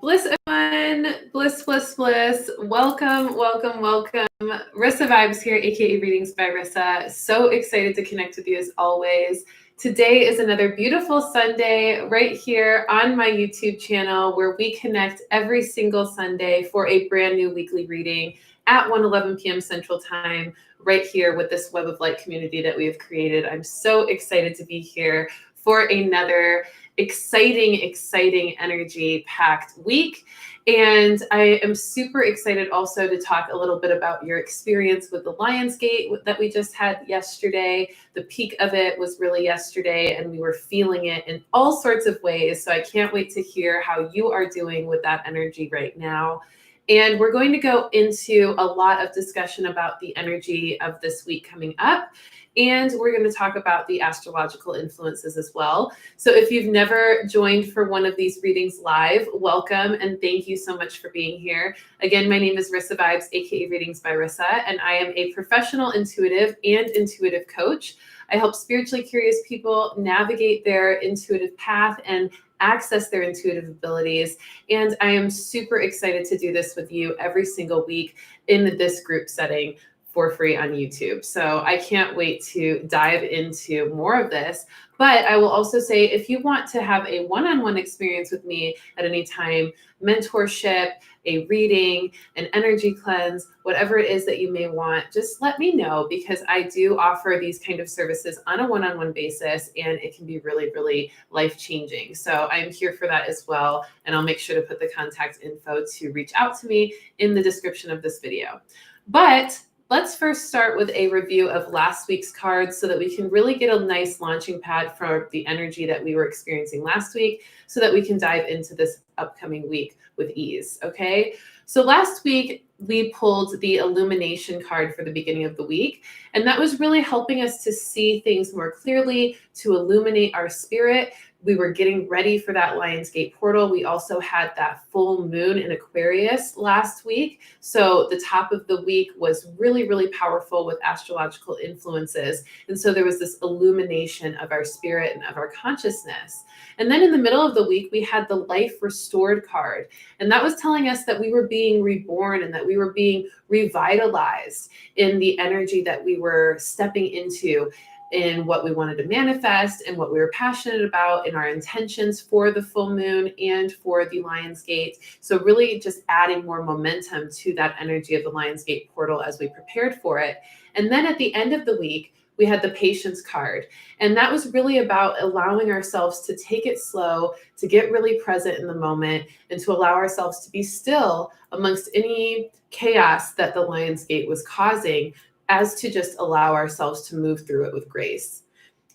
Bliss, everyone. Bliss, bliss, bliss. Welcome, welcome, welcome. Rissa Vibes here, aka Readings by Rissa. So excited to connect with you as always. Today is another beautiful Sunday right here on my YouTube channel where we connect every single Sunday for a brand new weekly reading at 1:11 p.m. Central Time, right here with this Web of Light community that we have created. I'm so excited to be here for another exciting energy-packed week. And I am super excited also to talk a little bit about your experience with the Lionsgate that we just had yesterday. The peak of it was really yesterday, and we were feeling it in all sorts of ways. So I can't wait to hear how you are doing with that energy right now. And we're going to go into a lot of discussion about the energy of this week coming up. And we're going to talk about the astrological influences as well. So if you've never joined for one of these readings live, welcome and thank you so much for being here. Again, my name is Rissa Vibes, aka Readings by Rissa, and I am a professional intuitive and intuitive coach. I help spiritually curious people navigate their intuitive path and access their intuitive abilities. And I am super excited to do this with you every single week in this group setting for free on YouTube. So I can't wait to dive into more of this. But I will also say, if you want to have a one-on-one experience with me at any time, mentorship, a reading, an energy cleanse, whatever it is that you may want, just let me know, because I do offer these kind of services on a one-on-one basis, and it can be really, really life-changing. So I'm here for that as well. And I'll make sure to put the contact info to reach out to me in the description of this video. But let's first start with a review of last week's cards so that we can really get a nice launching pad for the energy that we were experiencing last week so that we can dive into this upcoming week with ease, okay? So last week, we pulled the illumination card for the beginning of the week, and that was really helping us to see things more clearly, to illuminate our spirit. We were getting ready for that Lionsgate portal. We also had that full moon in Aquarius last week. So the top of the week was really, really powerful with astrological influences. And so there was this illumination of our spirit and of our consciousness. And then in the middle of the week, we had the Life Restored card. And that was telling us that we were being reborn and that we were being revitalized in the energy that we were stepping into, in what we wanted to manifest and what we were passionate about, in our intentions for the full moon and for the Lionsgate. So really just adding more momentum to that energy of the Lionsgate portal as we prepared for it. And then at the end of the week, we had the Patience card. And that was really about allowing ourselves to take it slow, to get really present in the moment, and to allow ourselves to be still amongst any chaos that the Lionsgate was causing, as to just allow ourselves to move through it with grace.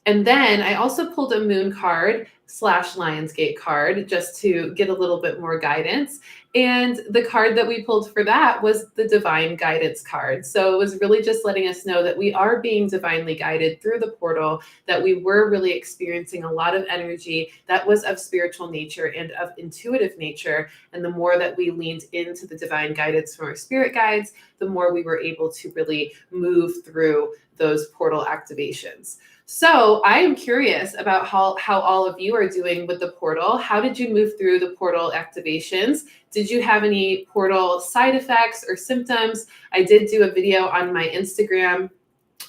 And then I also pulled a moon card / Lionsgate card just to get a little bit more guidance. And the card that we pulled for that was the Divine Guidance card. So it was really just letting us know that we are being divinely guided through the portal, that we were really experiencing a lot of energy that was of spiritual nature and of intuitive nature. And the more that we leaned into the divine guidance from our spirit guides, the more we were able to really move through those portal activations. So I am curious about how all of you are doing with the portal. How did you move through the portal activations? Did you have any portal side effects or symptoms? I did do a video on my Instagram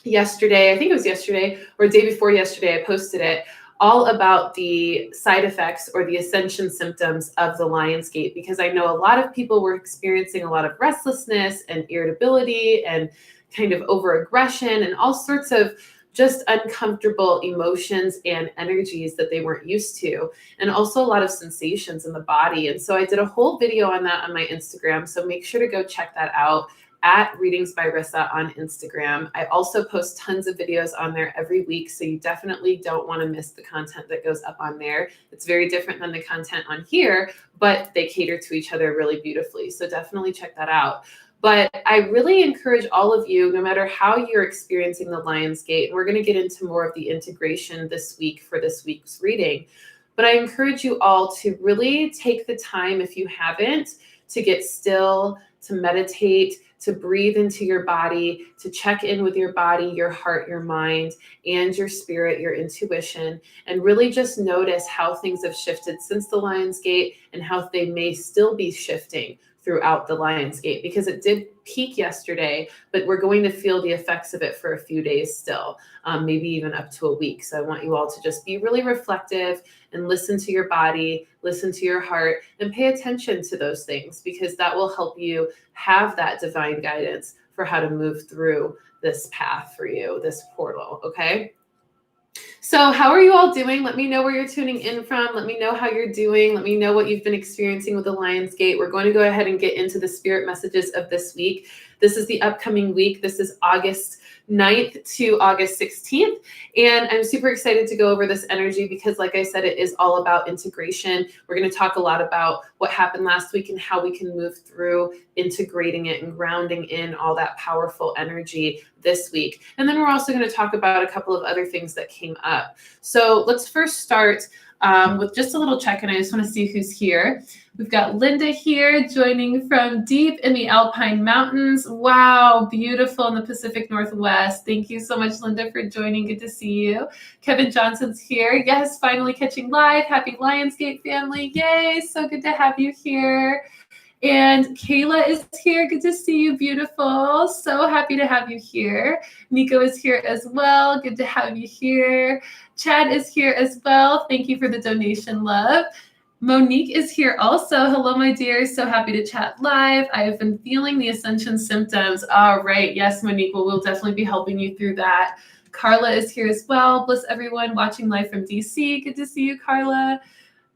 yesterday. I think it was yesterday or day before yesterday. I posted it all about the side effects or the ascension symptoms of the Lionsgate, because I know a lot of people were experiencing a lot of restlessness and irritability and kind of over-aggression and all sorts of just uncomfortable emotions and energies that they weren't used to, and also a lot of sensations in the body. And so I did a whole video on that on my Instagram. So make sure to go check that out at Readings by Rissa on Instagram. I also post tons of videos on there every week, so you definitely don't want to miss the content that goes up on there. It's very different than the content on here, but they cater to each other really beautifully. So definitely check that out. But I really encourage all of you, no matter how you're experiencing the Lionsgate, and we're going to get into more of the integration this week for this week's reading, but I encourage you all to really take the time, if you haven't, to get still, to meditate, to breathe into your body, to check in with your body, your heart, your mind, and your spirit, your intuition, and really just notice how things have shifted since the Lion's Gate and how they may still be shifting throughout the Lion's Gate, because it did peak yesterday, but we're going to feel the effects of it for a few days still, maybe even up to a week. So I want you all to just be really reflective and listen to your body, listen to your heart, and pay attention to those things, because that will help you have that divine guidance for how to move through this path for you, this portal, okay? So how are you all doing? Let me know where you're tuning in from. Let me know how you're doing. Let me know what you've been experiencing with the Lion's Gate. We're going to go ahead and get into the spirit messages of this week. This is the upcoming week. This is August 9th to August 16th. And I'm super excited to go over this energy because, like I said, it is all about integration. We're going to talk a lot about what happened last week and how we can move through integrating it and grounding in all that powerful energy this week. And then we're also going to talk about a couple of other things that came up. So let's first start with just a little check-in. I just want to see who's here. We've got Linda here joining from deep in the Alpine Mountains. Wow, beautiful in the Pacific Northwest. Thank you so much, Linda, for joining. Good to see you. Kevin Johnson's here. Yes, finally catching live. Happy Lionsgate family. Yay, so good to have you here. And Kayla is here. Good to see you, beautiful. So happy to have you here. Nico is here as well. Good to have you here. Chad is here as well. Thank you for the donation, love. Monique is here also. Hello, my dear. So happy to chat live. I have been feeling the ascension symptoms. All right. Yes, Monique. Well, we'll definitely be helping you through that. Carla is here as well. Bless everyone watching live from DC. Good to see you, Carla.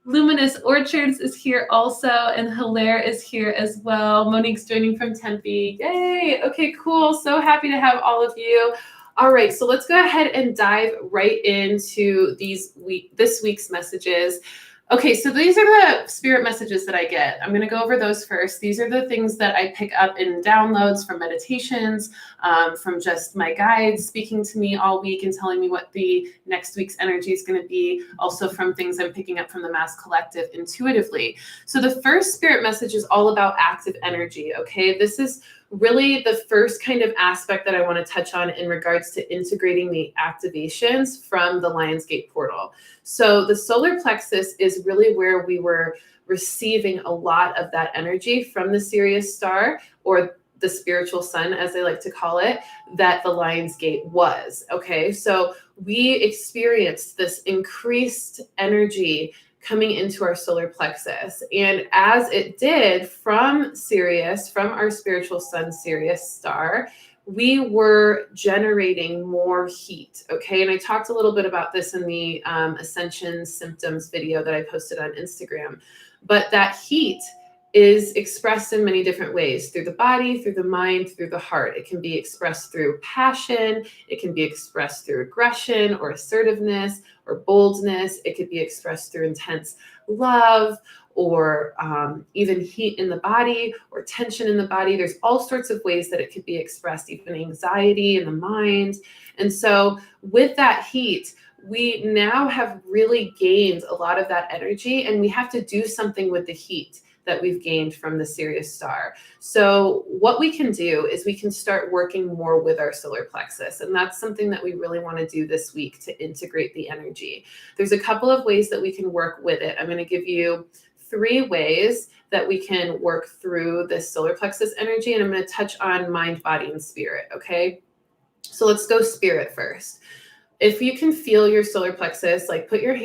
Luminous Orchards is here also, and Hilaire is here as well. Monique's joining from Tempe. Yay! Okay, cool. So happy to have all of you. All right, so let's go ahead and dive right into this week's messages. Okay, so these are the spirit messages that I get. I'm going to go over those first. These are the things that I pick up in downloads from meditations, from just my guides speaking to me all week and telling me what the next week's energy is going to be. Also from things I'm picking up from the Mass Collective intuitively. So the first spirit message is all about active energy, okay? This is really the first kind of aspect that I want to touch on in regards to integrating the activations from the Lion's Gate portal. So the solar plexus is really where we were receiving a lot of that energy from the Sirius star, or the spiritual sun, as they like to call it, that the Lion's Gate was. Okay, so we experienced this increased energy coming into our solar plexus. And as it did from Sirius, from our spiritual sun, Sirius star, we were generating more heat. Okay. And I talked a little bit about this in the Ascension Symptoms video that I posted on Instagram. But that heat is expressed in many different ways, through the body, through the mind, through the heart. It can be expressed through passion. It can be expressed through aggression or assertiveness or boldness. It could be expressed through intense love, or even heat in the body or tension in the body. There's all sorts of ways that it could be expressed, even anxiety in the mind. And so with that heat, we now have really gained a lot of that energy, and we have to do something with the heat that we've gained from the Sirius star. So what we can do is we can start working more with our solar plexus. And that's something that we really want to do this week to integrate the energy. There's a couple of ways that we can work with it. I'm going to give you 3 ways that we can work through this solar plexus energy. And I'm going to touch on mind, body, and spirit. Okay. So let's go spirit first. If you can feel your solar plexus, like let's put your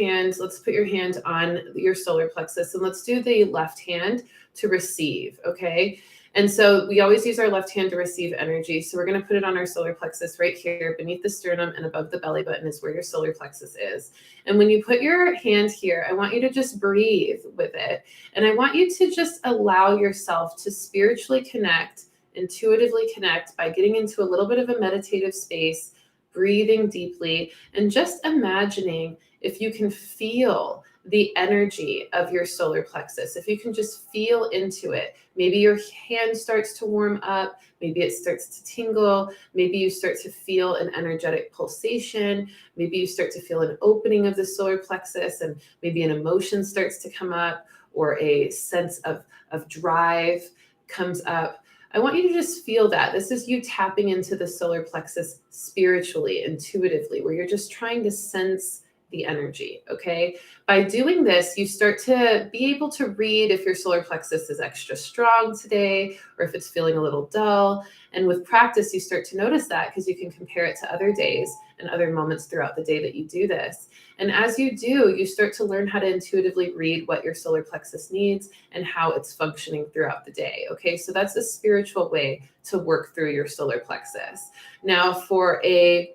hand on your solar plexus, and let's do the left hand to receive, okay? And so we always use our left hand to receive energy. So we're going to put it on our solar plexus right here beneath the sternum, and above the belly button is where your solar plexus is. And when you put your hand here, I want you to just breathe with it. And I want you to just allow yourself to spiritually connect, intuitively connect by getting into a little bit of a meditative space, breathing deeply, and just imagining if you can feel the energy of your solar plexus. If you can just feel into it, maybe your hand starts to warm up, maybe it starts to tingle, maybe you start to feel an energetic pulsation, maybe you start to feel an opening of the solar plexus, and maybe an emotion starts to come up, or a sense of drive comes up. I want you to just feel that. This is you tapping into the solar plexus spiritually, intuitively, where you're just trying to sense the energy, okay? By doing this, you start to be able to read if your solar plexus is extra strong today or if it's feeling a little dull. And with practice, you start to notice that because you can compare it to other days and other moments throughout the day that you do this. And as you do, you start to learn how to intuitively read what your solar plexus needs and how it's functioning throughout the day, okay? So that's a spiritual way to work through your solar plexus. Now, for a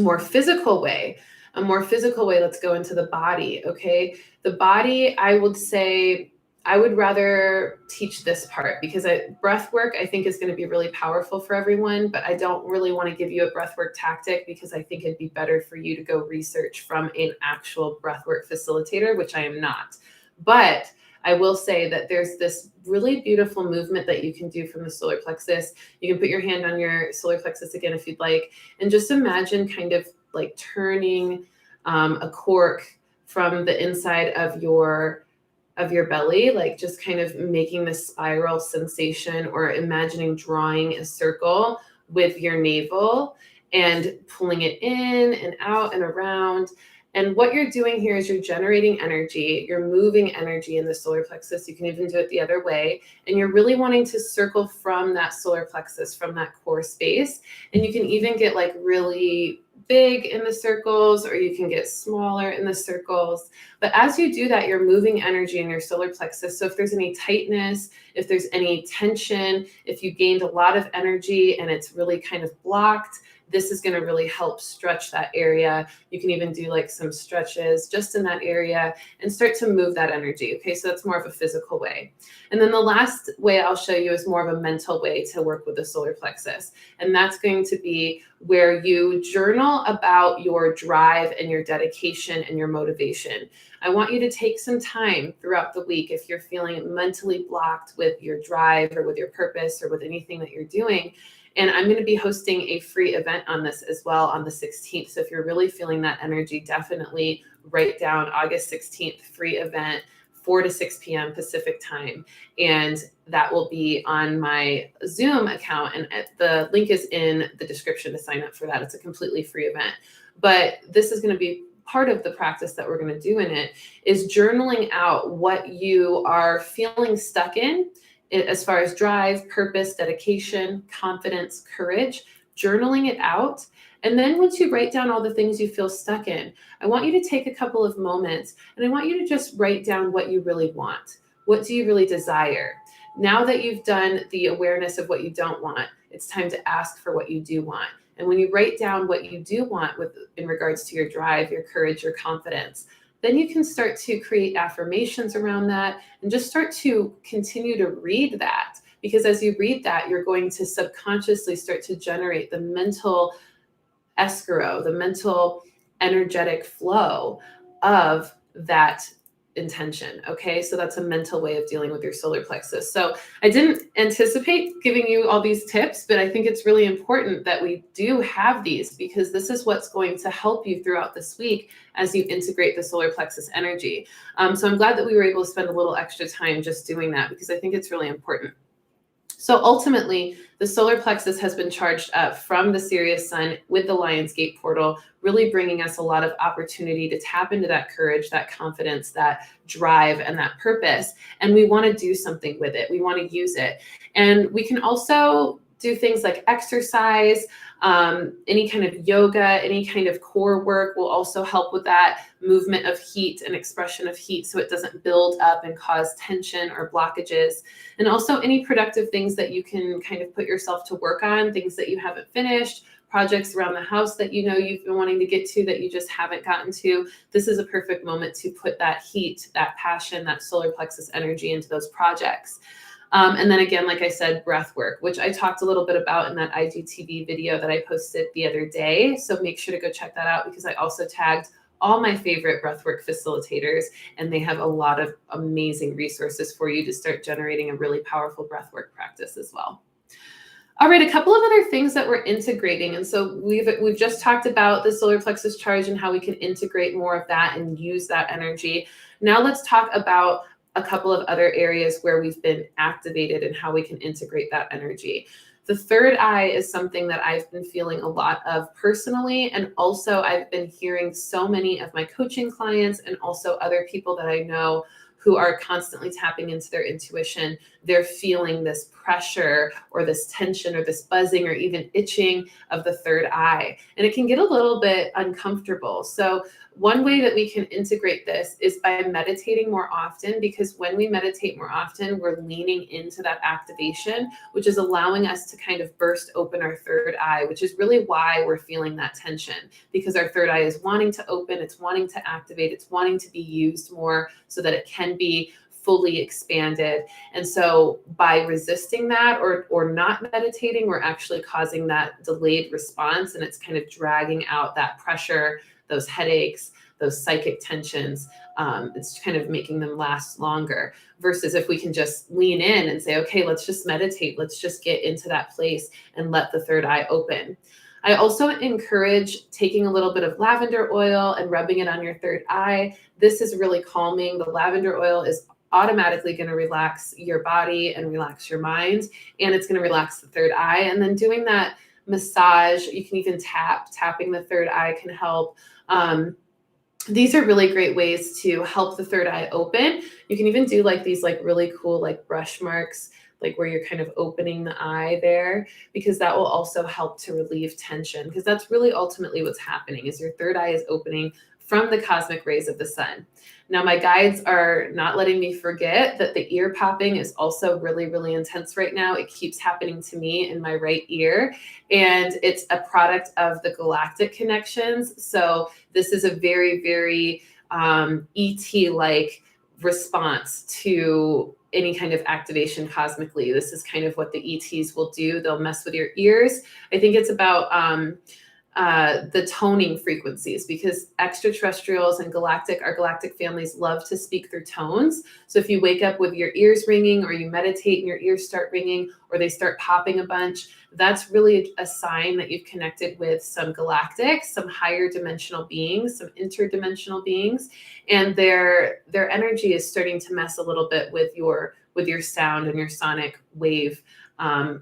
more physical way, let's go into the body, okay? The body, I would say, I would rather teach this part because breath work, I think, is going to be really powerful for everyone, but I don't really want to give you a breath work tactic because I think it'd be better for you to go research from an actual breath work facilitator, which I am not. But I will say that there's this really beautiful movement that you can do from the solar plexus. You can put your hand on your solar plexus again if you'd like, and just imagine kind of like turning a cork from the inside of your belly, like just kind of making this spiral sensation, or imagining drawing a circle with your navel and pulling it in and out and around. And what you're doing here is you're generating energy, you're moving energy in the solar plexus. You can even do it the other way. And you're really wanting to circle from that solar plexus, from that core space. And you can even get like really big in the circles, or you can get smaller in the circles. But as you do that, you're moving energy in your solar plexus. So if there's any tightness, if there's any tension, if you gained a lot of energy and it's really kind of blocked, this is going to really help stretch that area. You can even do like some stretches just in that area and start to move that energy. Okay, so that's more of a physical way. And then the last way I'll show you is more of a mental way to work with the solar plexus. And that's going to be where you journal about your drive and your dedication and your motivation. I want you to take some time throughout the week if you're feeling mentally blocked with your drive or with your purpose or with anything that you're doing. And I'm going to be hosting a free event on this as well on the 16th. So if you're really feeling that energy, definitely write down August 16th, free event, 4 to 6 p.m. Pacific time. And that will be on my Zoom account. And the link is in the description to sign up for that. It's a completely free event. But this is going to be part of the practice that we're going to do in it, is journaling out what you are feeling stuck in as far as drive, purpose, dedication, confidence, courage, journaling it out. And then once you write down all the things you feel stuck in, I want you to take a couple of moments and I want you to just write down what you really want. What do you really desire? Now that you've done the awareness of what you don't want, it's time to ask for what you do want. And when you write down what you do want in regards to your drive, your courage, your confidence, then you can start to create affirmations around that and just start to continue to read that. Because as you read that, you're going to subconsciously start to generate the mental escrow, the mental energetic flow of that intention. Okay, so that's a mental way of dealing with your solar plexus. So I didn't anticipate giving you all these tips, but I think it's really important that we do have these, because this is what's going to help you throughout this week as you integrate the solar plexus energy. So I'm glad that we were able to spend a little extra time just doing that, because I think it's really important. So ultimately, the solar plexus has been charged up from the Sirius sun with the Lionsgate portal, really bringing us a lot of opportunity to tap into that courage, that confidence, that drive, and that purpose. And we want to do something with it. We want to use it. And we can also do things like exercise, any kind of yoga, any kind of core work will also help with that movement of heat and expression of heat, so it doesn't build up and cause tension or blockages. And also any productive things that you can kind of put yourself to work on, things that you haven't finished, projects around the house that you know you've been wanting to get to that you just haven't gotten to. This is a perfect moment to put that heat, that passion, that solar plexus energy into those projects. And then again, like I said, breath work, which I talked a little bit about in that IGTV video that I posted the other day. So make sure to go check that out, because I also tagged all my favorite breathwork facilitators, and they have a lot of amazing resources for you to start generating a really powerful breathwork practice as well. All right, a couple of other things that we're integrating. And so we've just talked about the solar plexus charge and how we can integrate more of that and use that energy. Now let's talk about a couple of other areas where we've been activated and how we can integrate that energy. The third eye is something that I've been feeling a lot of personally. And also I've been hearing so many of my coaching clients and also other people that I know who are constantly tapping into their intuition. They're feeling this pressure or this tension or this buzzing or even itching of the third eye. And it can get a little bit uncomfortable. So one way that we can integrate this is by meditating more often, because when we meditate more often, we're leaning into that activation, which is allowing us to kind of burst open our third eye, which is really why we're feeling that tension, because our third eye is wanting to open, it's wanting to activate, it's wanting to be used more so that it can be fully expanded. And so by resisting that or not meditating, we're actually causing that delayed response, and it's kind of dragging out that pressure, those headaches, those psychic tensions. It's kind of making them last longer, versus if we can just lean in and say, okay, let's just meditate. Let's just get into that place and let the third eye open. I also encourage taking a little bit of lavender oil and rubbing it on your third eye. This is really calming. The lavender oil is automatically going to relax your body and relax your mind, and it's going to relax the third eye. And then doing that massage, you can even tapping the third eye can help. These are really great ways to help the third eye open. You can even do like these like really cool like brush marks, like where you're kind of opening the eye there, because that will also help to relieve tension, because that's really ultimately what's happening is your third eye is opening from the cosmic rays of the sun. Now, my guides are not letting me forget that the ear popping is also really, really intense right now. It keeps happening to me in my right ear, and it's a product of the galactic connections. So this is a very, very ET-like response to any kind of activation cosmically. This is kind of what the ETs will do. They'll mess with your ears. I think it's about the toning frequencies, because extraterrestrials and our galactic families love to speak through tones. So if you wake up with your ears ringing, or you meditate and your ears start ringing, or they start popping a bunch, that's really a sign that you've connected with some galactic, some higher dimensional beings, some interdimensional beings, and their energy is starting to mess a little bit with your sound and your sonic wave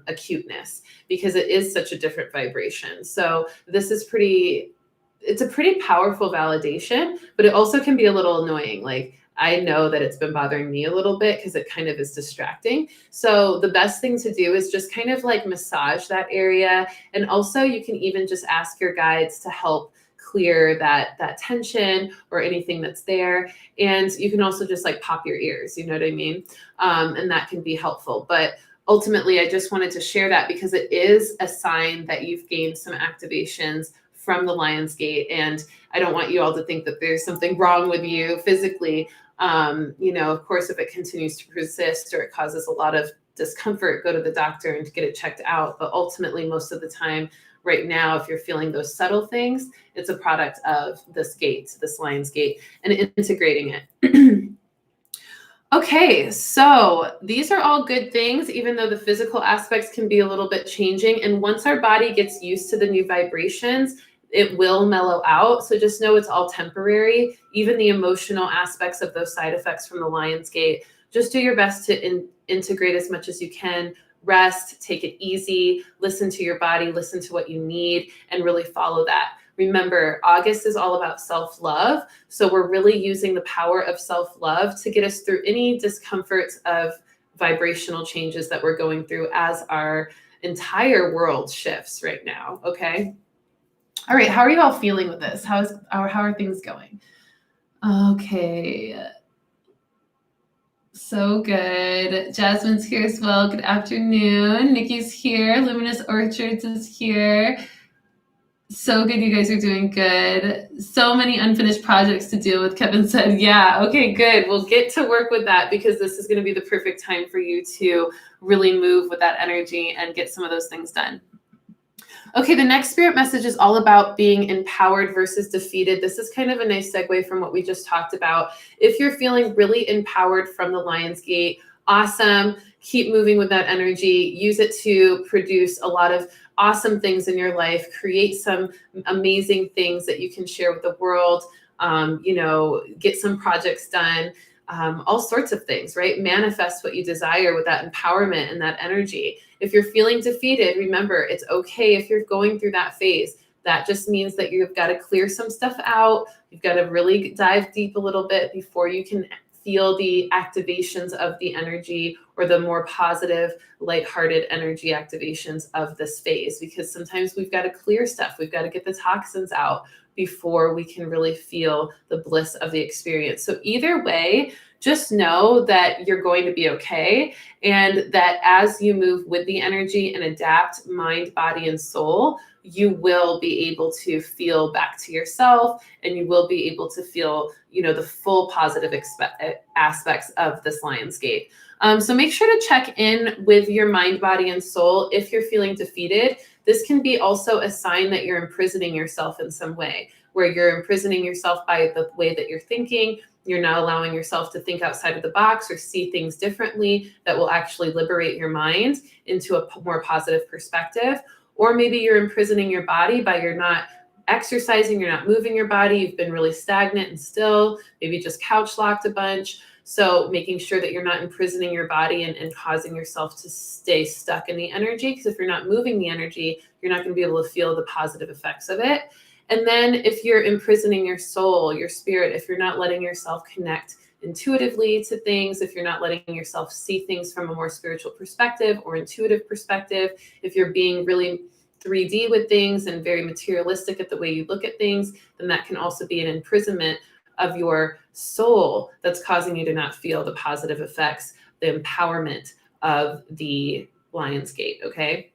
acuteness, because it is such a different vibration. So this is it's a pretty powerful validation, but it also can be a little annoying. Like, I know that it's been bothering me a little bit because it kind of is distracting. So the best thing to do is just kind of like massage that area. And also you can even just ask your guides to help clear that tension or anything that's there. And you can also just like pop your ears, you know what I mean? And that can be helpful. But ultimately, I just wanted to share that because it is a sign that you've gained some activations from the Lion's Gate. And I don't want you all to think that there's something wrong with you physically. Of course, if it continues to persist or it causes a lot of discomfort, go to the doctor and get it checked out. But ultimately, most of the time right now, if you're feeling those subtle things, it's a product of this gate, this Lion's Gate, and integrating it. Okay, so these are all good things, even though the physical aspects can be a little bit changing. And once our body gets used to the new vibrations, it will mellow out. So just know it's all temporary. Even the emotional aspects of those side effects from the Lion's Gate, just do your best to integrate as much as you can. Rest, take it easy, listen to your body, listen to what you need, and really follow that. Remember, August is all about self-love. So we're really using the power of self-love to get us through any discomforts of vibrational changes that we're going through as our entire world shifts right now. Okay. All right. How are you all feeling with this? How are things going? Okay. So good. Jasmine's here as well. Good afternoon. Nikki's here. Luminous Orchards is here. So good. You guys are doing good. So many unfinished projects to deal with, Kevin said. Yeah. Okay, good. We'll get to work with that, because this is going to be the perfect time for you to really move with that energy and get some of those things done. Okay, the next spirit message is all about being empowered versus defeated. This is kind of a nice segue from what we just talked about. If you're feeling really empowered from the Lion's Gate, awesome. Keep moving with that energy. Use it to produce a lot of awesome things in your life. Create some amazing things that you can share with the world. Get some projects done. all sorts of things, right? Manifest what you desire with that empowerment and that energy. If you're feeling defeated, remember, it's okay if you're going through that phase. That just means that you've got to clear some stuff out. You've got to really dive deep a little bit before you can feel the activations of the energy or the more positive, lighthearted energy activations of this phase, because sometimes we've got to clear stuff. We've got to get the toxins out before we can really feel the bliss of the experience. So either way, just know that you're going to be okay, and that as you move with the energy and adapt mind, body, and soul, you will be able to feel back to yourself, and you will be able to feel, the full positive aspects of this Lionsgate. So make sure to check in with your mind, body, and soul if you're feeling defeated. This can be also a sign that you're imprisoning yourself in some way, where you're imprisoning yourself by the way that you're thinking. You're not allowing yourself to think outside of the box or see things differently that will actually liberate your mind into a more positive perspective. Or maybe you're imprisoning your body by you're not exercising, you're not moving your body, you've been really stagnant and still, maybe just couch locked a bunch. So making sure that you're not imprisoning your body and causing yourself to stay stuck in the energy, because if you're not moving the energy, you're not going to be able to feel the positive effects of it. And then if you're imprisoning your soul, your spirit, if you're not letting yourself connect intuitively to things, if you're not letting yourself see things from a more spiritual perspective or intuitive perspective, if you're being really 3D with things and very materialistic at the way you look at things, then that can also be an imprisonment of your soul that's causing you to not feel the positive effects, the empowerment of the Lionsgate, okay?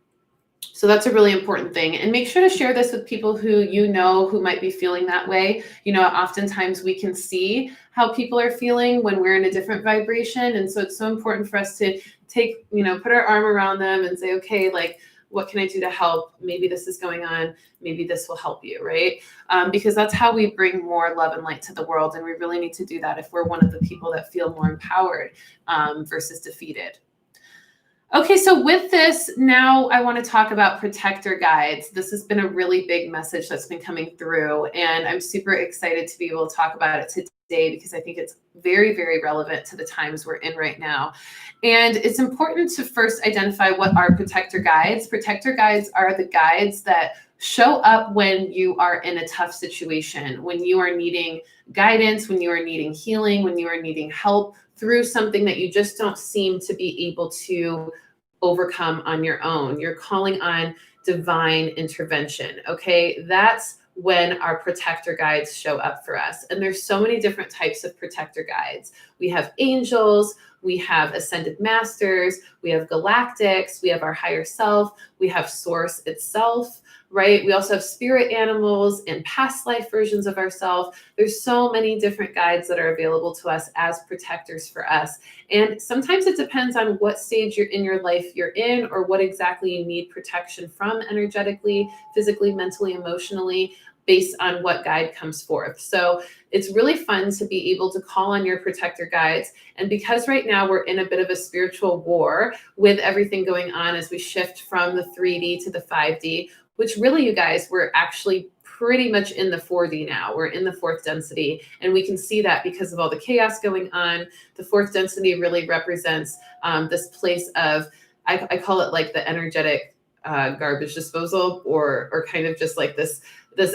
So that's a really important thing. And make sure to share this with people who who might be feeling that way. Oftentimes we can see how people are feeling when we're in a different vibration. And so it's so important for us to take, put our arm around them and say, okay, like, what can I do to help? Maybe this is going on. Maybe this will help you, right? Because that's how we bring more love and light to the world. And we really need to do that if we're one of the people that feel more empowered versus defeated. Okay, so with this, now I want to talk about protector guides. This has been a really big message that's been coming through, and I'm super excited to be able to talk about it today because I think it's very, very relevant to the times we're in right now. And it's important to first identify what are protector guides. Protector guides are the guides that show up when you are in a tough situation, when you are needing guidance, when you are needing healing, when you are needing help through something that you just don't seem to be able to overcome on your own. You're calling on divine intervention, okay? That's when our protector guides show up for us. And there's so many different types of protector guides. We have angels, we have ascended masters, we have galactics, we have our higher self, we have source itself, right? We also have spirit animals and past life versions of ourselves. There's so many different guides that are available to us as protectors for us. And sometimes it depends on what stage you're in your life you're in, or what exactly you need protection from energetically, physically, mentally, emotionally, based on what guide comes forth. So it's really fun to be able to call on your protector guides. And because right now we're in a bit of a spiritual war with everything going on as we shift from the 3D to the 5D, which really, you guys, we're actually pretty much in the 4D now. We're in the fourth density, and we can see that because of all the chaos going on. The fourth density really represents this place of, I call it like the energetic garbage disposal, or kind of just like this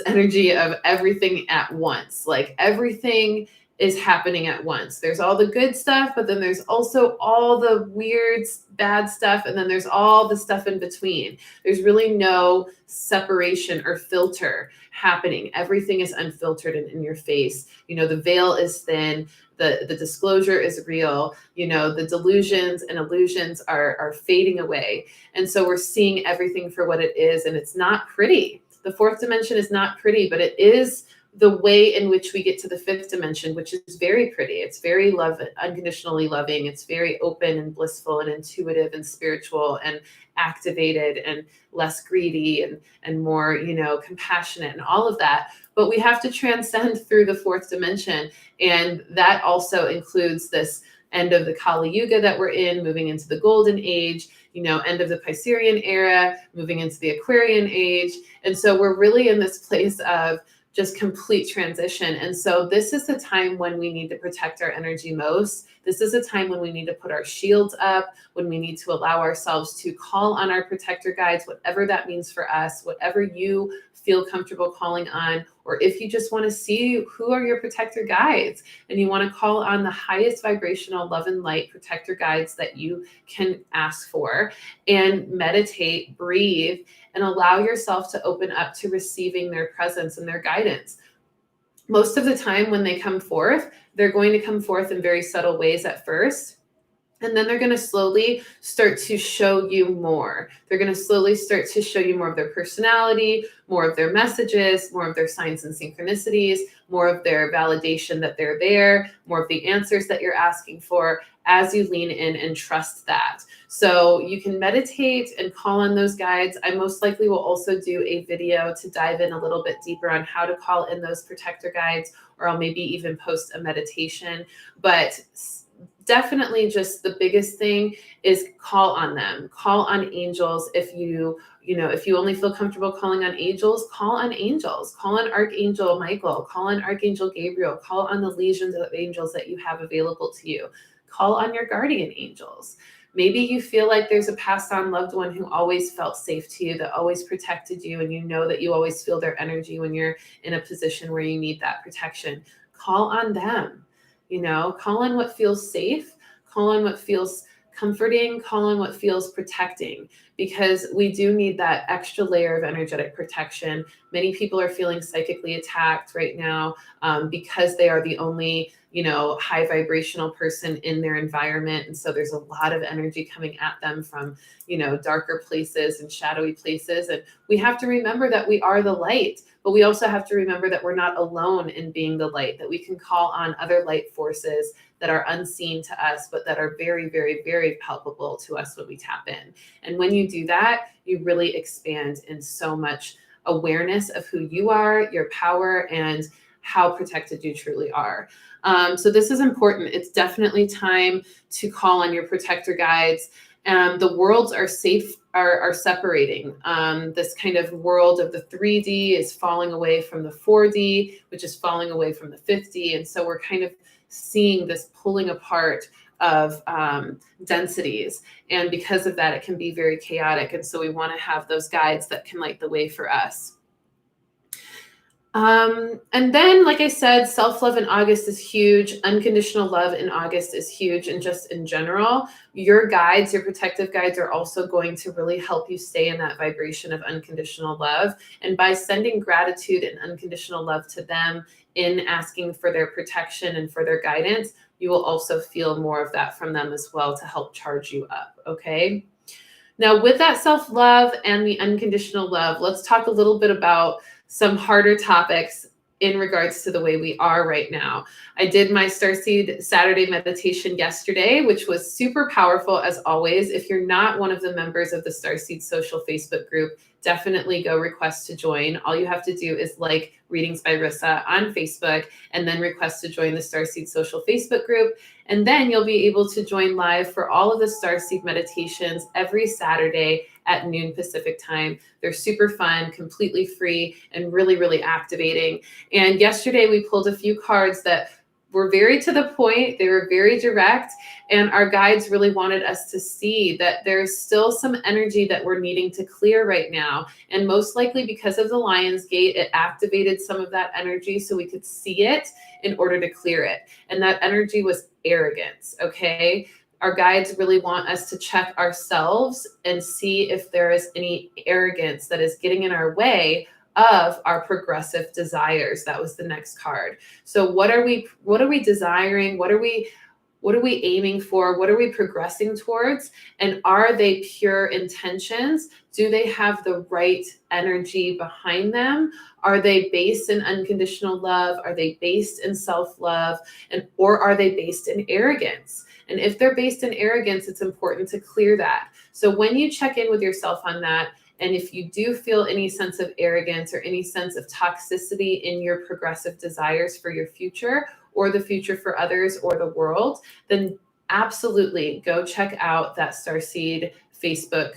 energy of everything at once. Like everything is happening at once. There's all the good stuff, but then there's also all the weird, bad stuff. And then there's all the stuff in between. There's really no separation or filter happening. Everything is unfiltered and in your face. The veil is thin. The disclosure is real. The delusions and illusions are fading away. And so we're seeing everything for what it is. And it's not pretty. The fourth dimension is not pretty, but it is the way in which we get to the fifth dimension, which is very pretty. It's very unconditionally loving. It's very open and blissful and intuitive and spiritual and activated and less greedy and more, compassionate and all of that. But we have to transcend through the fourth dimension. And that also includes this end of the Kali Yuga that we're in, moving into the golden age, end of the Piscean era, moving into the Aquarian age. And so we're really in this place of just complete transition. And so this is the time when we need to protect our energy most. This is a time when we need to put our shields up, when we need to allow ourselves to call on our protector guides, whatever that means for us, whatever you feel comfortable calling on, or if you just want to see who are your protector guides and you want to call on the highest vibrational love and light protector guides that you can ask for, and meditate, breathe, and allow yourself to open up to receiving their presence and their guidance. Most of the time when they come forth, they're going to come forth in very subtle ways at first. And then they're going to slowly start to show you more. They're going to slowly start to show you more of their personality, more of their messages, more of their signs and synchronicities, more of their validation that they're there, more of the answers that you're asking for as you lean in and trust that. So you can meditate and call on those guides. I most likely will also do a video to dive in a little bit deeper on how to call in those protector guides, or I'll maybe even post a meditation. But definitely just the biggest thing is call on them. Call on angels. If you only feel comfortable calling on angels, call on angels. Call on Archangel Michael. Call on Archangel Gabriel. Call on the legions of angels that you have available to you. Call on your guardian angels. Maybe you feel like there's a passed on loved one who always felt safe to you, that always protected you, and you know that you always feel their energy when you're in a position where you need that protection. Call on them. Call on what feels safe, call on what feels comforting, call on what feels protecting, because we do need that extra layer of energetic protection. Many people are feeling psychically attacked right now because they are the only, high vibrational person in their environment. And so there's a lot of energy coming at them from, darker places and shadowy places. And we have to remember that we are the light. But we also have to remember that we're not alone in being the light, that we can call on other light forces that are unseen to us, but that are very, very, very palpable to us when we tap in. And when you do that, you really expand in so much awareness of who you are, your power, and how protected you truly are. So this is important. It's definitely time to call on your protector guides. The worlds are separating. This kind of world of the 3D is falling away from the 4D, which is falling away from the 5D. And so we're kind of seeing this pulling apart of densities. And because of that, it can be very chaotic. And so we want to have those guides that can light the way for us. And then, like I said, self-love in August is huge. Unconditional love in August is huge. And just in general, your guides, your protective guides, are also going to really help you stay in that vibration of unconditional love. And by sending gratitude and unconditional love to them in asking for their protection and for their guidance, you will also feel more of that from them as well to help charge you up. Okay. Now, with that self-love and the unconditional love, let's talk a little bit about some harder topics in regards to the way we are right now. I did my Starseed Saturday meditation yesterday, which was super powerful as always. If you're not one of the members of the Starseed social Facebook group, definitely go request to join. All you have to do is like Readings by Rissa on Facebook and then request to join the Starseed social Facebook group. And then you'll be able to join live for all of the Starseed meditations every Saturday at noon Pacific time. They're super fun, completely free, and really, really activating. And yesterday we pulled a few cards that were very to the point. They were very direct. And our guides really wanted us to see that there's still some energy that we're needing to clear right now. And most likely because of the Lion's Gate, it activated some of that energy so we could see it in order to clear it. And that energy was arrogance, okay? Our guides really want us to check ourselves and see if there is any arrogance that is getting in our way of our progressive desires. That was the next card. So what are we desiring? What are we aiming for? What are we progressing towards? And are they pure intentions? Do they have the right energy behind them? Are they based in unconditional love? Are they based in self-love? Or are they based in arrogance? And if they're based in arrogance, it's important to clear that. So when you check in with yourself on that, and if you do feel any sense of arrogance or any sense of toxicity in your progressive desires for your future or the future for others or the world, then absolutely go check out that Starseed Facebook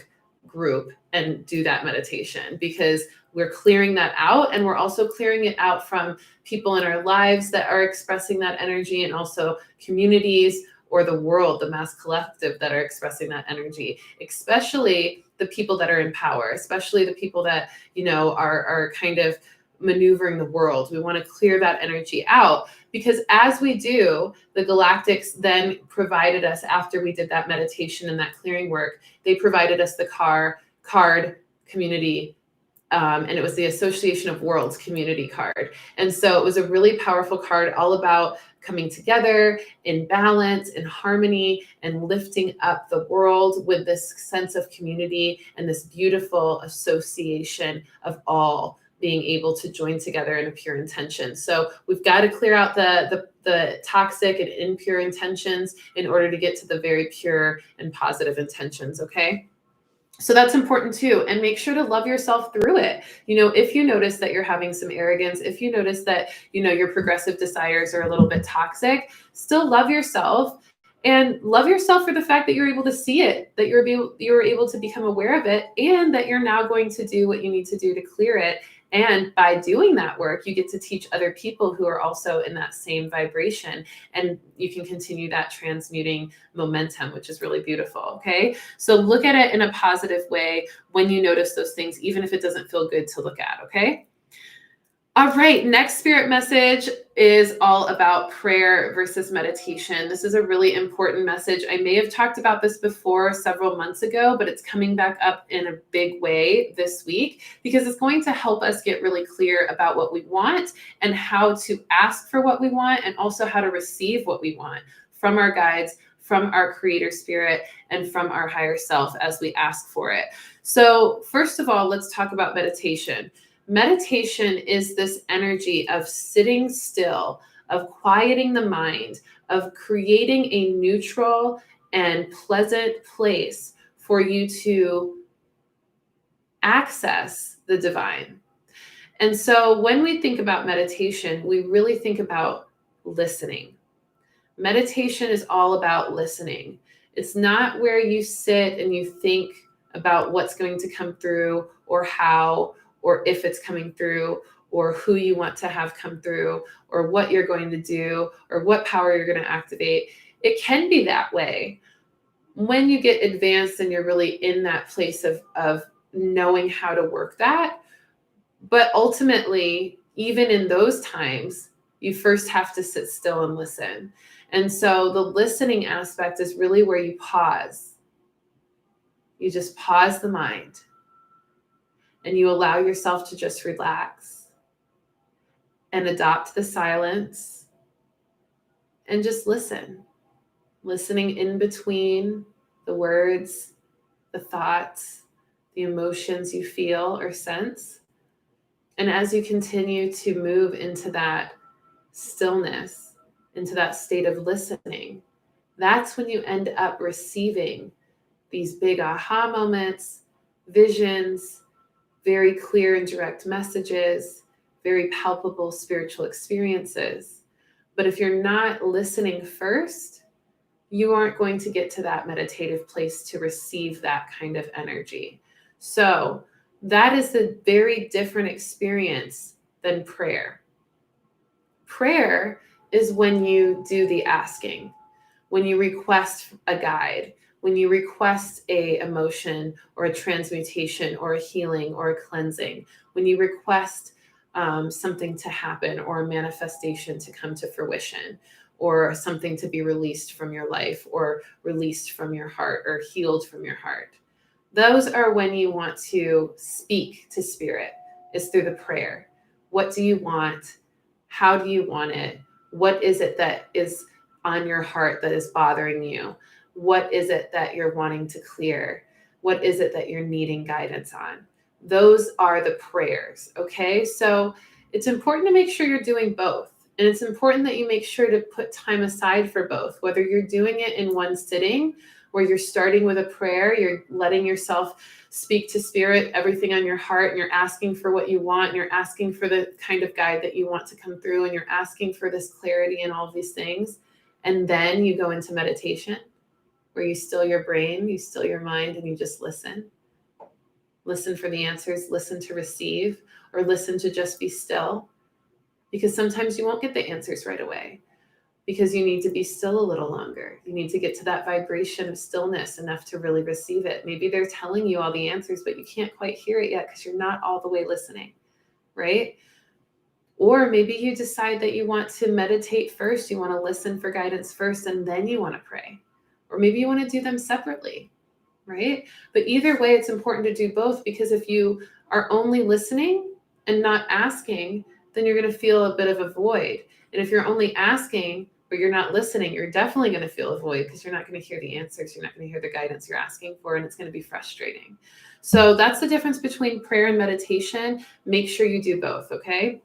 group and do that meditation, because we're clearing that out, and we're also clearing it out from people in our lives that are expressing that energy, and also communities or the world, the mass collective that are expressing that energy, especially the people that are in power, especially the people that, are kind of maneuvering the world. We want to clear that energy out, because as we do, the galactics then provided us, after we did that meditation and that clearing work, they provided us the card community. And it was the Association of Worlds community card. And so it was a really powerful card, all about coming together in balance, in harmony, and lifting up the world with this sense of community and this beautiful association of all being able to join together in a pure intention. So we've got to clear out the toxic and impure intentions in order to get to the very pure and positive intentions, okay? So that's important too. And make sure to love yourself through it. If you notice that you're having some arrogance, if you notice that, your progressive desires are a little bit toxic, still love yourself, and love yourself for the fact that you're able to see it, that you're able to become aware of it, and that you're now going to do what you need to do to clear it. And by doing that work, you get to teach other people who are also in that same vibration, and you can continue that transmuting momentum, which is really beautiful. Okay. So look at it in a positive way when you notice those things, even if it doesn't feel good to look at. Okay. All right, next spirit message is all about prayer versus meditation. This is a really important message. I may have talked about this before several months ago, but it's coming back up in a big way this week, because it's going to help us get really clear about what we want and how to ask for what we want, and also how to receive what we want from our guides, from our creator spirit, and from our higher self as we ask for it. So first of all, let's talk about meditation. Meditation is this energy of sitting still, of quieting the mind, of creating a neutral and pleasant place for you to access the divine. And so when we think about meditation, we really think about listening. Meditation is all about listening. It's not where you sit and you think about what's going to come through, or how, or if it's coming through, or who you want to have come through, or what you're going to do, or what power you're going to activate. It can be that way when you get advanced and you're really in that place of knowing how to work that. But ultimately, even in those times, you first have to sit still and listen. And so the listening aspect is really where you pause. You just pause the mind. And you allow yourself to just relax and adopt the silence and just listen. Listening in between the words, the thoughts, the emotions you feel or sense. And as you continue to move into that stillness, into that state of listening, that's when you end up receiving these big aha moments, visions, very clear and direct messages, very palpable spiritual experiences. But if you're not listening first, you aren't going to get to that meditative place to receive that kind of energy. So that is a very different experience than prayer. Prayer is when you do the asking, when you request a guide, when you request a emotion or a transmutation or a healing or a cleansing, when you request something to happen, or a manifestation to come to fruition, or something to be released from your life, or released from your heart, or healed from your heart. Those are when you want to speak to spirit, is through the prayer. What do you want? How do you want it? What is it that is on your heart that is bothering you? What is it that you're wanting to clear? What is it that you're needing guidance on? Those are the prayers, okay? So it's important to make sure you're doing both. And it's important that you make sure to put time aside for both, whether you're doing it in one sitting, where you're starting with a prayer, you're letting yourself speak to spirit, everything on your heart, and you're asking for what you want, and you're asking for the kind of guide that you want to come through, and you're asking for this clarity and all of these things. And then you go into meditation, where you still your brain, you still your mind, and you just listen listen for the answers, listen to receive, or listen to just be still. Because sometimes you won't get the answers right away, because you need to be still a little longer. You need to get to that vibration of stillness enough to really receive it. Maybe they're telling you all the answers, but you can't quite hear it yet because you're not all the way listening, right? Or maybe you decide that you want to meditate first. You want to listen for guidance first, and then you want to pray. Or maybe you want to do them separately, right? But either way, it's important to do both, because if you are only listening and not asking, then you're going to feel a bit of a void. And if you're only asking, but you're not listening, you're definitely going to feel a void, because you're not going to hear the answers. You're not going to hear the guidance you're asking for, and it's going to be frustrating. So that's the difference between prayer and meditation. Make sure you do both, okay?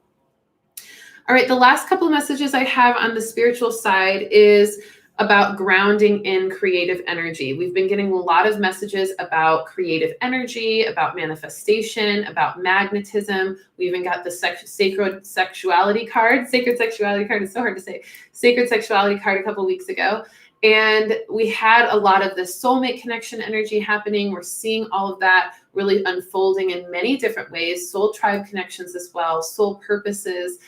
All right, the last couple of messages I have on the spiritual side is about grounding in creative energy. We've been getting a lot of messages about creative energy, about manifestation, about magnetism. We even got the sacred sexuality card. Sacred sexuality card is so hard to say. Sacred sexuality card a couple weeks ago. And we had a lot of the soulmate connection energy happening. We're seeing all of that really unfolding in many different ways. Soul tribe connections as well, soul purposes,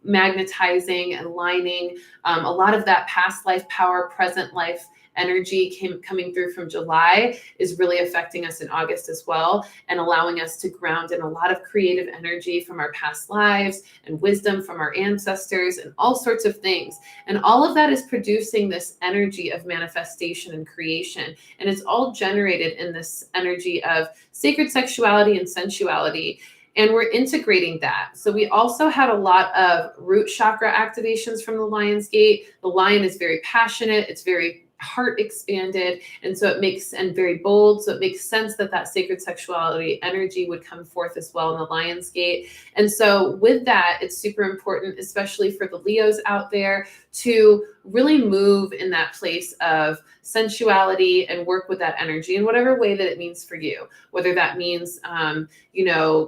magnetizing and aligning. A lot of that past life power, present life energy coming through from July is really affecting us in August as well, and allowing us to ground in a lot of creative energy from our past lives and wisdom from our ancestors and all sorts of things. And all of that is producing this energy of manifestation and creation. And it's all generated in this energy of sacred sexuality and sensuality. And we're integrating that. So we also had a lot of root chakra activations from the Lion's Gate. The lion is very passionate. It's very heart expanded. And so it makes, and very bold. So it makes sense that that sacred sexuality energy would come forth as well in the Lion's Gate. And so with that, it's super important, especially for the Leos out there, to really move in that place of sensuality and work with that energy in whatever way that it means for you, whether that means,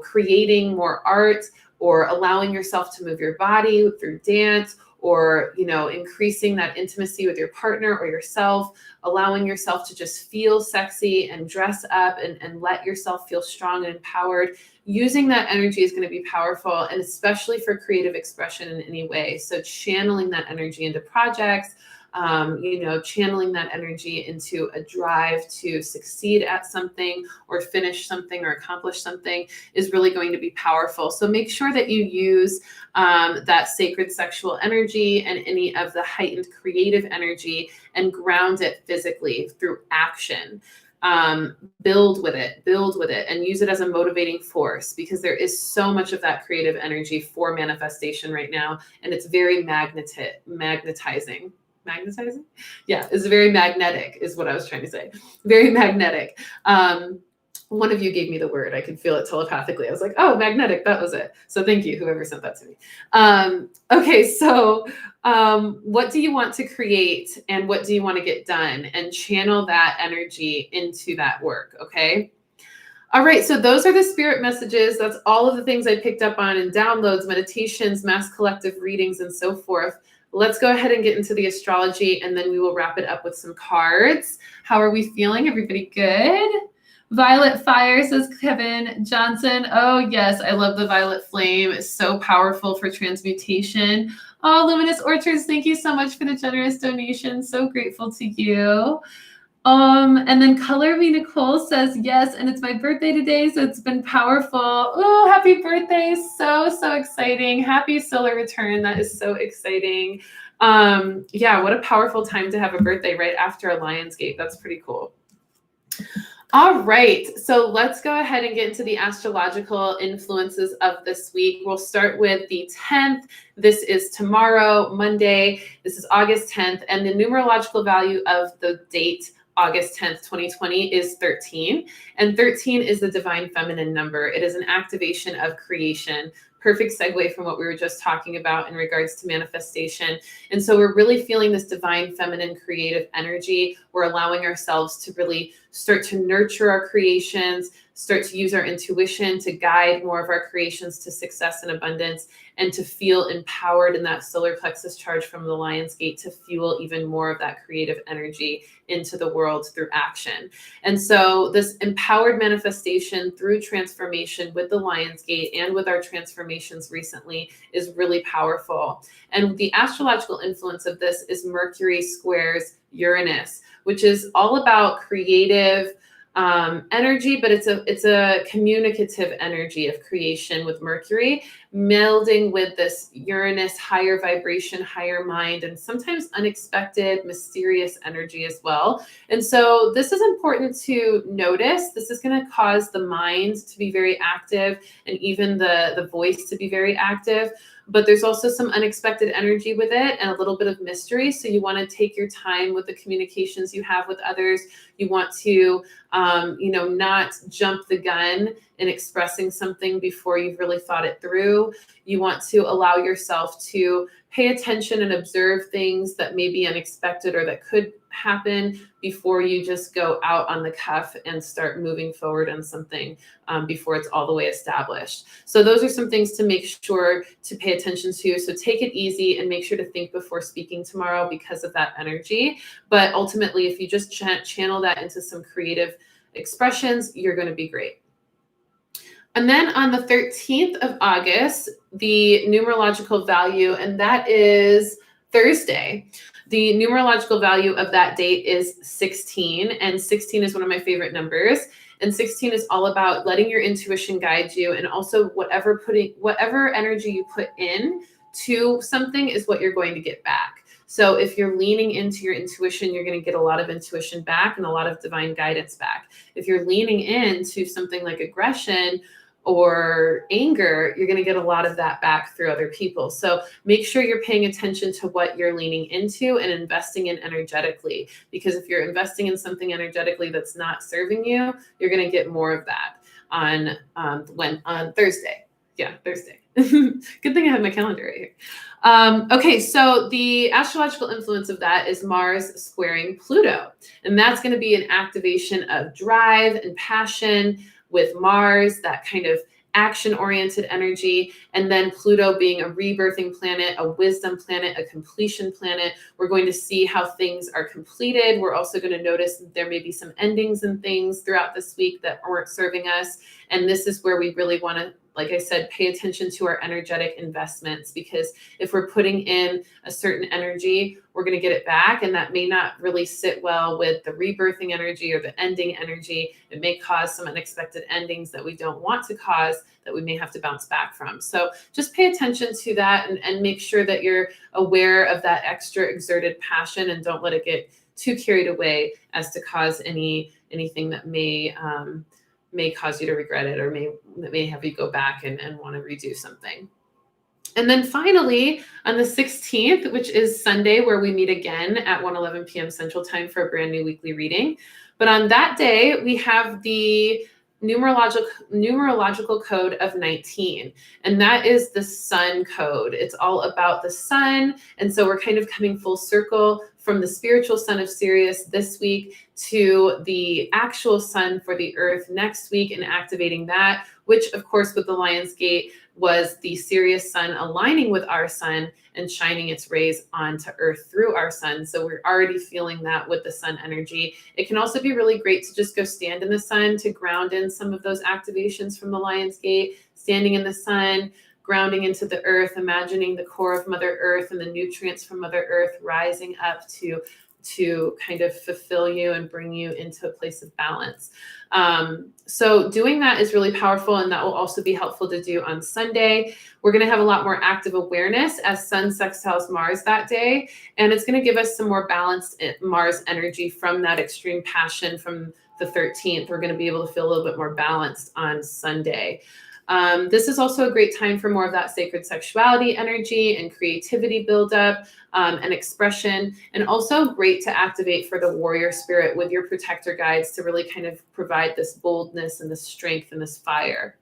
creating more art, or allowing yourself to move your body through dance, or, increasing that intimacy with your partner or yourself, allowing yourself to just feel sexy and dress up and let yourself feel strong and empowered. Using that energy is going to be powerful, and especially for creative expression in any way. So channeling that energy into projects, channeling that energy into a drive to succeed at something or finish something or accomplish something is really going to be powerful. So make sure that you use that sacred sexual energy and any of the heightened creative energy and ground it physically through action. Build with it, and use it as a motivating force, because there is so much of that creative energy for manifestation right now, and it's very magnetizing. Yeah, it's very magnetic is what I was trying to say. Very magnetic. One of you gave me the word. I could feel it telepathically. I was like, oh, magnetic, that was it. So thank you, whoever sent that to me. Okay, so what do you want to create, and what do you want to get done? And channel that energy into that work, okay? All right, so those are the spirit messages. That's all of the things I picked up on in downloads, meditations, mass collective readings, and so forth. Let's go ahead and get into the astrology, and then we will wrap it up with some cards. How are we feeling? Everybody good? Violet fire, says Kevin Johnson. Oh, yes, I love the violet flame. It's so powerful for transmutation. Oh, Luminous Orchards, thank you so much for the generous donation. So grateful to you. And then Color Me Nicole says, yes, and it's my birthday today, so it's been powerful. Oh, happy birthday. So exciting. Happy solar return. That is so exciting. Yeah, what a powerful time to have a birthday right after a Lion's Gate. That's pretty cool. All right, so let's go ahead and get into the astrological influences of this week. We'll start with the 10th. This is tomorrow, Monday. This is August 10th, and the numerological value of the date, August 10th, 2020, is 13. And 13 is the divine feminine number. It is an activation of creation. Perfect segue from what we were just talking about in regards to manifestation. And so we're really feeling this divine feminine creative energy. We're allowing ourselves to really start to nurture our creations, start to use our intuition to guide more of our creations to success and abundance, and to feel empowered in that solar plexus charge from the Lion's Gate to fuel even more of that creative energy into the world through action. And so this empowered manifestation through transformation with the Lion's Gate and with our transformations recently is really powerful. And the astrological influence of this is Mercury squares Uranus, which is all about creative energy, but it's a communicative energy of creation with Mercury, melding with this Uranus higher vibration, higher mind, and sometimes unexpected, mysterious energy as well. And so this is important to notice. This is going to cause the mind to be very active and even the voice to be very active. But there's also some unexpected energy with it and a little bit of mystery. So you want to take your time with the communications you have with others. You want to, not jump the gun in expressing something before you've really thought it through. You want to allow yourself to pay attention and observe things that may be unexpected or that could happen before you just go out on the cuff and start moving forward on something before it's all the way established. So those are some things to make sure to pay attention to. So take it easy and make sure to think before speaking tomorrow because of that energy. But ultimately, if you just channel that into some creative expressions, you're going to be great. And then on the 13th of August, the numerological value, and that is Thursday. The numerological value of that date is 16, and 16 is one of my favorite numbers. And 16 is all about letting your intuition guide you, and also whatever energy you put in to something is what you're going to get back. So if you're leaning into your intuition, you're going to get a lot of intuition back and a lot of divine guidance back. If you're leaning into something like aggression or anger, you're going to get a lot of that back through other people. So make sure you're paying attention to what you're leaning into and investing in energetically, because if you're investing in something energetically that's not serving you, you're going to get more of that on Thursday. Yeah, Thursday. Good thing I have my calendar right here. Okay, so the astrological influence of that is Mars squaring Pluto. And that's going to be an activation of drive and passion with Mars, that kind of action-oriented energy, and then Pluto being a rebirthing planet, a wisdom planet, a completion planet. We're going to see how things are completed. We're also going to notice that there may be some endings and things throughout this week that aren't serving us. And this is where we really want to, like I said, pay attention to our energetic investments, because if we're putting in a certain energy, we're going to get it back. And that may not really sit well with the rebirthing energy or the ending energy. It may cause some unexpected endings that we don't want to cause, that we may have to bounce back from. So just pay attention to that and make sure that you're aware of that extra exerted passion, and don't let it get too carried away as to cause anything that may cause you to regret it, or may have you go back and want to redo something. And then finally, on the 16th, which is Sunday, where we meet again at 1:11 p.m. Central Time for a brand new weekly reading. But on that day, we have the numerological code of 19, and that is the sun code. It's all about the sun. And so we're kind of coming full circle from the spiritual sun of Sirius this week to the actual sun for the earth next week, and activating that, which of course with the Lion's Gate was the Sirius sun aligning with our sun and shining its rays onto earth through our sun. So we're already feeling that with the sun energy. It can also be really great to just go stand in the sun to ground in some of those activations from the Lion's Gate, standing in the sun, grounding into the earth, imagining the core of Mother Earth and the nutrients from Mother Earth rising up to kind of fulfill you and bring you into a place of balance. So doing that is really powerful, and that will also be helpful to do on Sunday. We're going to have a lot more active awareness as Sun sextiles Mars that day, and it's going to give us some more balanced Mars energy from that extreme passion from the 13th. We're going to be able to feel a little bit more balanced on Sunday. This is also a great time for more of that sacred sexuality energy and creativity buildup and expression, and also great to activate for the warrior spirit with your protector guides to really kind of provide this boldness and this strength and this fire.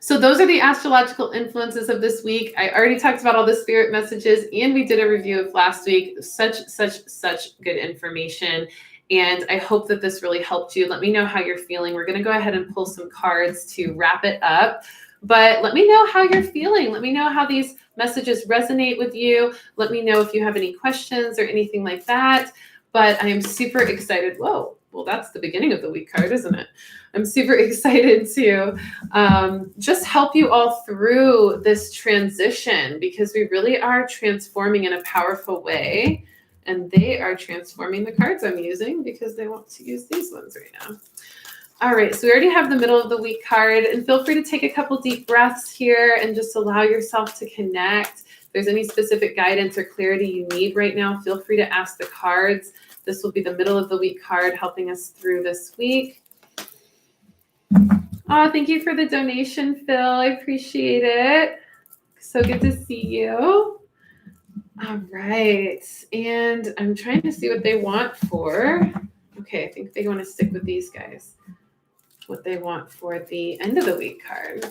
So those are the astrological influences of this week. I already talked about all the spirit messages, and we did a review of last week. Such good information. And I hope that this really helped you. Let me know how you're feeling. We're going to go ahead and pull some cards to wrap it up. But let me know how you're feeling. Let me know how these messages resonate with you. Let me know if you have any questions or anything like that. But I am super excited. Whoa, well, that's the beginning of the week card, isn't it? I'm super excited to just help you all through this transition, because we really are transforming in a powerful way. And they are transforming the cards I'm using because they want to use these ones right now. All right, so we already have the middle of the week card, and feel free to take a couple deep breaths here and just allow yourself to connect. If there's any specific guidance or clarity you need right now, feel free to ask the cards. This will be the middle of the week card helping us through this week. Oh, thank you for the donation, Phil. I appreciate it. So good to see you. All right, and I'm trying to see what they want for. Okay, I think they want to stick with these guys. What they want for the end of the week card.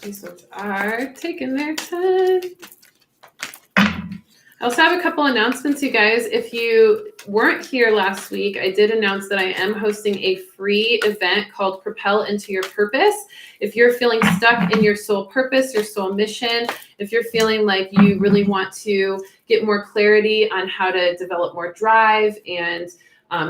These ones are taking their time. I also have a couple announcements, you guys. If you weren't here last week, I did announce that I am hosting a free event called Propel into Your Purpose. If you're feeling stuck in your soul purpose, your soul mission, if you're feeling like you really want to get more clarity on how to develop more drive and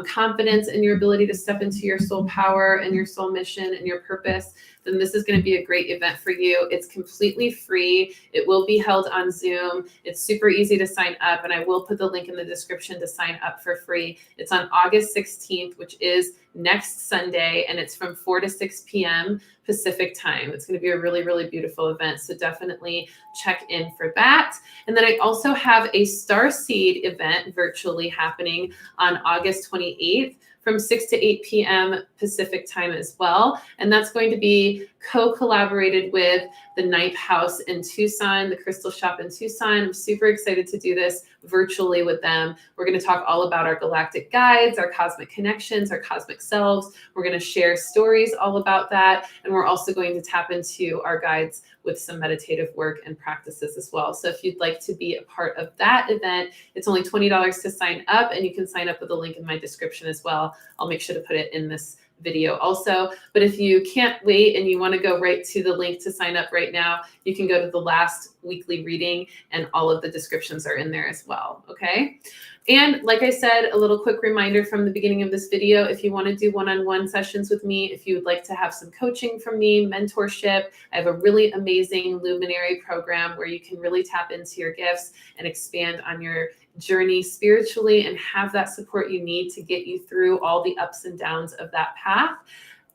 confidence in your ability to step into your soul power and your soul mission and your purpose, then this is going to be a great event for you. It's completely free. It will be held on Zoom. It's super easy to sign up, and I will put the link in the description to sign up for free. It's on August 16th, which is next Sunday, and it's from 4 to 6 p.m. Pacific time. It's going to be a really, really beautiful event, so definitely check in for that. And then I also have a Starseed event virtually happening on August 28th from 6 to 8 p.m. Pacific time as well. And that's going to be co-collaborated with the Ninth House in Tucson, the Crystal Shop in Tucson. I'm super excited to do this virtually with them. We're going to talk all about our galactic guides, our cosmic connections, our cosmic selves. We're going to share stories all about that. And we're also going to tap into our guides with some meditative work and practices as well. So if you'd like to be a part of that event, it's only $20 to sign up, and you can sign up with the link in my description as well. I'll make sure to put it in this video also. But if you can't wait and you want to go right to the link to sign up right now, you can go to the last weekly reading, and all of the descriptions are in there as well. Okay. And like I said, a little quick reminder from the beginning of this video, if you want to do one-on-one sessions with me, if you would like to have some coaching from me, mentorship, I have a really amazing luminary program where you can really tap into your gifts and expand on your journey spiritually and have that support you need to get you through all the ups and downs of that path.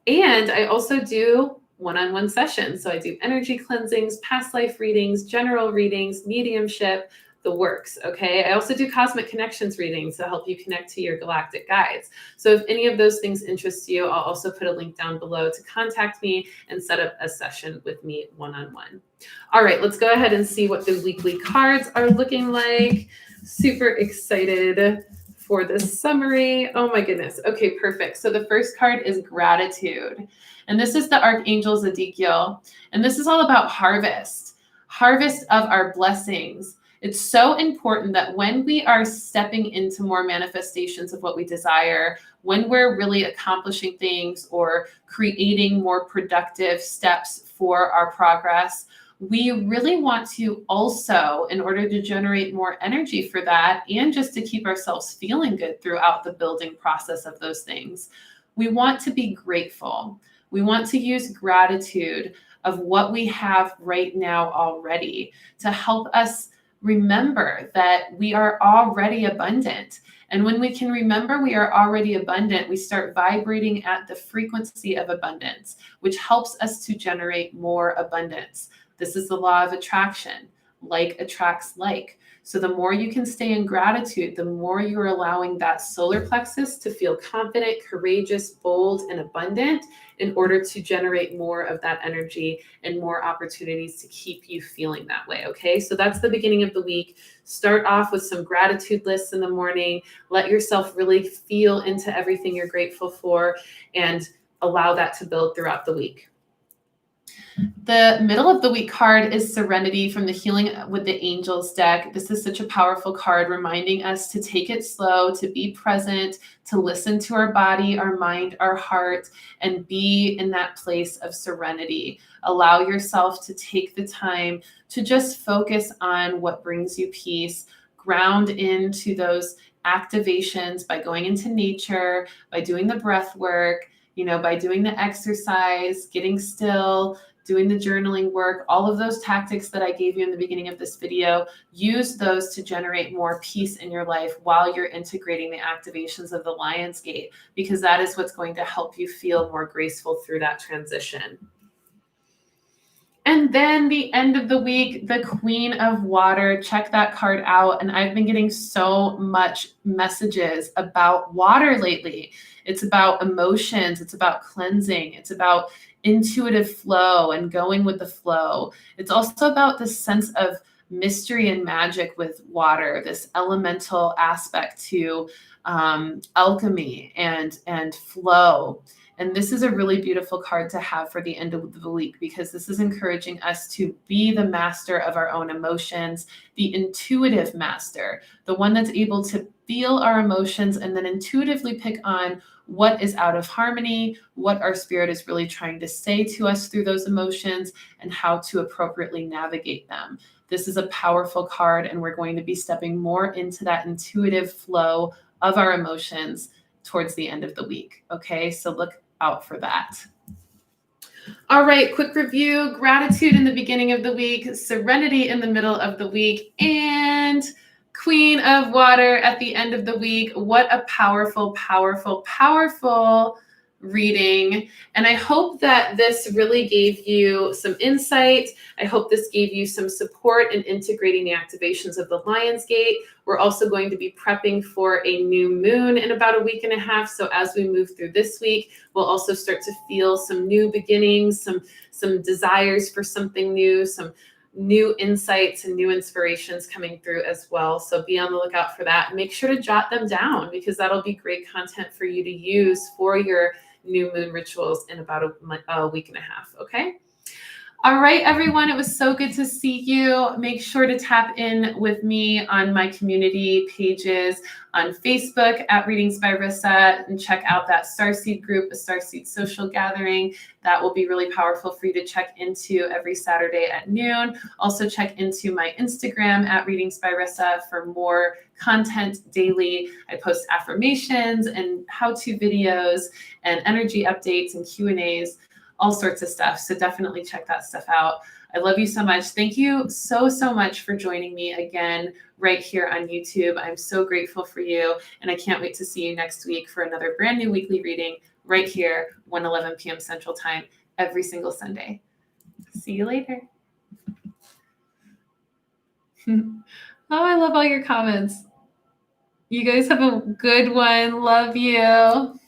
And I also do one-on-one sessions. So I do energy cleansings, past life readings, general readings, mediumship, the works. Okay. I also do cosmic connections readings to help you connect to your galactic guides. So if any of those things interest you, I'll also put a link down below to contact me and set up a session with me one-on-one. All right, let's go ahead and see what the weekly cards are looking like. Super excited for this summary. Oh my goodness. Okay, perfect. So the first card is gratitude. And this is the Archangel Zedekiel. And this is all about harvest of our blessings. It's so important that when we are stepping into more manifestations of what we desire, when we're really accomplishing things or creating more productive steps for our progress, we really want to also, in order to generate more energy for that and just to keep ourselves feeling good throughout the building process of those things, we want to be grateful. We want to use gratitude of what we have right now already to help us remember that we are already abundant. And when we can remember we are already abundant, we start vibrating at the frequency of abundance, which helps us to generate more abundance. This is the law of attraction. Like attracts like. So the more you can stay in gratitude, the more you're allowing that solar plexus to feel confident, courageous, bold, and abundant in order to generate more of that energy and more opportunities to keep you feeling that way. Okay, so that's the beginning of the week. Start off with some gratitude lists in the morning. Let yourself really feel into everything you're grateful for and allow that to build throughout the week. The middle of the week card is Serenity from the Healing with the Angels deck. This is such a powerful card, reminding us to take it slow, to be present, to listen to our body, our mind, our heart, and be in that place of serenity. Allow yourself to take the time to just focus on what brings you peace, ground into those activations by going into nature, by doing the breath work, by doing the exercise, getting still, doing the journaling work, all of those tactics that I gave you in the beginning of this video, use those to generate more peace in your life while you're integrating the activations of the Lion's Gate, because that is what's going to help you feel more graceful through that transition. And then the end of the week, the Queen of Water, check that card out. And I've been getting so much messages about water lately. It's about emotions. It's about cleansing. It's about intuitive flow and going with the flow. It's also about this sense of mystery and magic with water, this elemental aspect to alchemy and flow. And this is a really beautiful card to have for the end of the week, because this is encouraging us to be the master of our own emotions, the intuitive master, the one that's able to feel our emotions and then intuitively pick on what is out of harmony, what our spirit is really trying to say to us through those emotions, and how to appropriately navigate them. This is a powerful card, and we're going to be stepping more into that intuitive flow of our emotions towards the end of the week. Okay, so look out for that. All right, quick review: gratitude in the beginning of the week, serenity in the middle of the week, and Queen of Water at the end of the week. What a powerful, powerful, powerful reading. And I hope that this really gave you some insight. I hope this gave you some support in integrating the activations of the Lion's Gate. We're also going to be prepping for a new moon in about a week and a half. So as we move through this week, we'll also start to feel some new beginnings, some desires for something new, some new insights and new inspirations coming through as well. So be on the lookout for that. Make sure to jot them down, because that'll be great content for you to use for your new moon rituals in about a week and a half. Okay. All right, everyone. It was so good to see you. Make sure to tap in with me on my community pages on Facebook at Readings by Rissa, and check out that Starseed group, a Starseed social gathering. That will be really powerful for you to check into every Saturday at noon. Also check into my Instagram at Readings by Rissa for more content daily. I post affirmations and how-to videos and energy updates and Q&As, all sorts of stuff. So definitely check that stuff out. I love you so much. Thank you so, so much for joining me again right here on YouTube. I'm so grateful for you. And I can't wait to see you next week for another brand new weekly reading right here, 1:11 p.m. Central Time, every single Sunday. See you later. Oh, I love all your comments. You guys have a good one. Love you.